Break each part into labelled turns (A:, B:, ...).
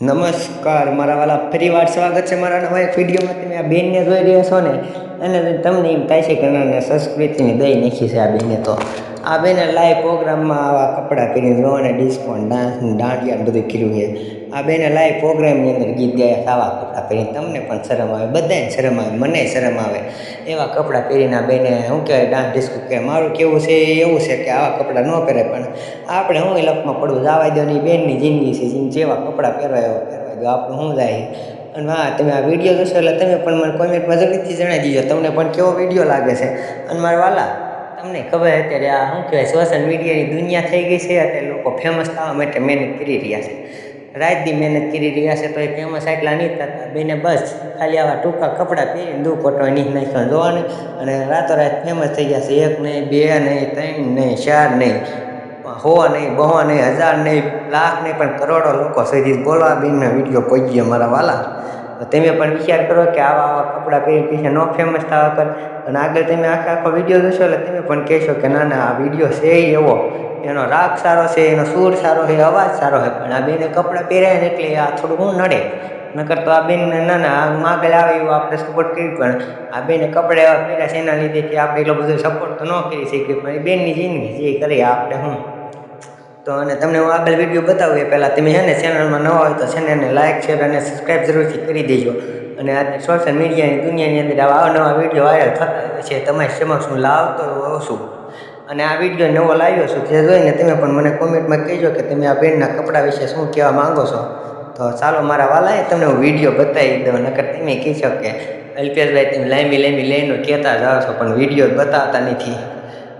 A: નમસ્કાર મારા વાલા, ફરી વાર સ્વાગત છે મારા નવા એક વિડીયોમાં. તમે આ બેનને જોઈ રહ્યા છો ને, અને તમને એમ થાય છે કે ના સંસ્કૃતિની દઈ નાખી છે આ બેને. તો આ બેને લાઈવ પ્રોગ્રામમાં આવા કપડાં પહેરીને જોવાને ડિસ્કો ડાન્સ દાંડિયા બધું કર્યું છે. આ બેને લાઈવ પ્રોગ્રામની અંદર ગીત ગાયા આવા કપડાં પહેરીને. તમને પણ શરમ આવે, બધાને શરમ આવે, મને શરમ આવે એવા કપડાં પહેરીને આ બેને શું કહેવાય ડાન્સ ડિસ્કો કહે. મારું કેવું છે એવું છે કે આવા કપડાં ન પહેરે, પણ આપણે હું લપમાં પડવું જવા દો. ની બેનની જિંદગી છે, જેવા કપડાં પહેરવાય એવા પહેરવા દો, આપણું શું જાય. અને હા, તમે આ વિડીયો જોશો એટલે તમે પણ મને કોમેન્ટમાં જરૂરથી જણાવી દીજો તમને પણ કેવો વિડીયો લાગે છે. અને મારા વાલા, તમને ખબર અત્યારે આ શું કહેવાય સોશિયલ મીડિયાની દુનિયા થઈ ગઈ છે. અત્યારે લોકો ફેમસ થવા માટે મહેનત કરી રહ્યા છે, રાતથી મહેનત કરી રહ્યા છે. તો એ ફેમસ એટલા નહીં થતા બેને, બસ ખાલી આવા ટૂંકા કપડાં પહેરીને દુપટ્ટો નહીં નાખ્યો જોવાને, અને રાતોરાત ફેમસ થઈ ગયા છે. એક નહીં, બે નહીં, ત્રણ નહીં, ચાર નહીં, 100 નહીં, 200 નહીં, 1000 નહીં, લાખ નહીં, પણ કરોડો લોકો સુધી બોલો આ બેનના વિડીયો પહોંચી ગયા મારા વાલા. તો તમે પણ વિચાર કરો કે આવા કપડાં પહેરી પીછે ન ફેમસ થવા કર. અને આગળ તમે આખો વિડીયો જોશો એટલે તમે પણ કહેશો કે ના આ વિડીયો છે એવો, એનો રાગ સારો છે, એનો સૂર સારો છે, અવાજ સારો છે. પણ આ બેને કપડાં પહેર્યા ને એટલે આ થોડું હું નડે. નકર તો આ બેનને ના આગળ આવે એવું આપણે સપોર્ટ કરી, પણ આ બેને કપડા એવા પહેર્યા છે એના લીધેથી આપણે એટલો બધો સપોર્ટ તો ન કરી શકીએ. પણ એ બેનની જિંદગી જે કરીએ આપણે હું. તો અને તમને હું આગળ વિડીયો બતાવું એ પહેલાં તમે છે ને ચેનલમાં નવા હોય તો ચેનલને લાઇક, શેર અને સબસ્ક્રાઈબ જરૂરથી કરી દેજો. અને આજે સોશિયલ મીડિયાની દુનિયાની અંદર આવા નવા વિડીયો વાયરલ થતા હોય છે, તમારી સમક્ષ હું લાવતો હોઉં છું. અને આ વિડીયો નવો લાવ્યો છું, જે જોઈને તમે પણ મને કોમેન્ટમાં કહેજો કે તમે આ બેનના કપડાં વિશે શું કહેવા માંગો છો. તો ચાલો મારા વાલાએ તમને હું વિડીયો બતાવી દઉં. નકર તમે કહેશો કે અલ્પેશભાઈ તમે લાંબી લઈને કહેતા જાઓ છો પણ વિડીયો બતાવતા નથી.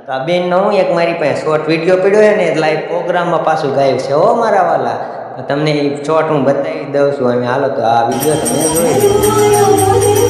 A: તો આ બેનનો હું એક મારી પાસે શોર્ટ વિડીયો પડ્યો છે ને, લાઈવ પ્રોગ્રામમાં પાછું ગાયું છે હો મારા વાલા. તો તમને એ શોર્ટ હું બતાવી દઉં છું. અને હાલો તો આ વિડીયો તમે જોઈ